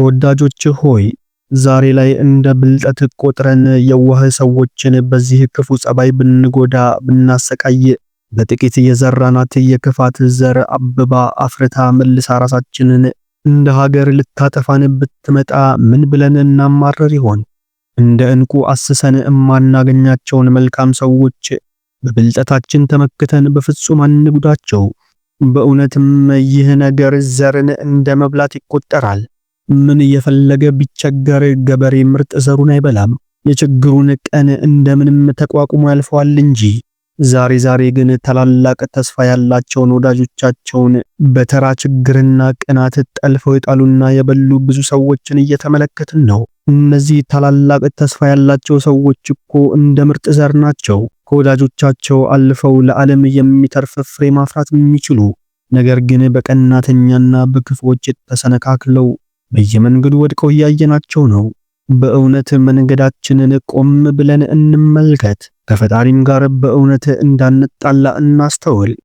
ተወዳጆች ሆይ ዛሬ ላይ እንደ ብልጠት ቆጥረን የዋህ ሰዎችን በዚህ ክፉ ጸባይ ብንጎዳ ብናሰቃይ በጥቂት የዘራናት የክፋት ዘር አብባ አፍርታ መልሳ ራሳችንን እንደ ሀገር ልታጠፋን ብትመጣ ምን ብለን እናማረር ይሆን? እንደ እንቁ አስሰን እማናገኛቸውን መልካም ሰዎች በብልጠታችን ተመክተን በፍጹም አንጉዳቸው። በእውነትም ይህ ነገር ዘርን እንደ መብላት ይቆጠራል። ምን እየፈለገ ቢቸገር ገበሬ ምርጥ ዘሩን አይበላም። የችግሩን ቀን እንደምንም ተቋቁሞ ያልፈዋል እንጂ። ዛሬ ግን ታላላቅ ተስፋ ያላቸውን ወዳጆቻቸውን በተራ ችግርና ቅናት ጠልፈው የጣሉና የበሉ ብዙ ሰዎችን እየተመለከትን ነው። እነዚህ ታላላቅ ተስፋ ያላቸው ሰዎች እኮ እንደ ምርጥ ዘር ናቸው። ከወዳጆቻቸው አልፈው ለዓለም የሚተርፍ ፍሬ ማፍራት የሚችሉ ነገር ግን በቀናተኛና በክፉዎች ተሰነካክለው በየመንገዱ ወድቀው እያየናቸው ነው። በእውነት መንገዳችንን ቆም ብለን እንመልከት። ከፈጣሪም ጋር በእውነት እንዳንጣላ እናስተውል።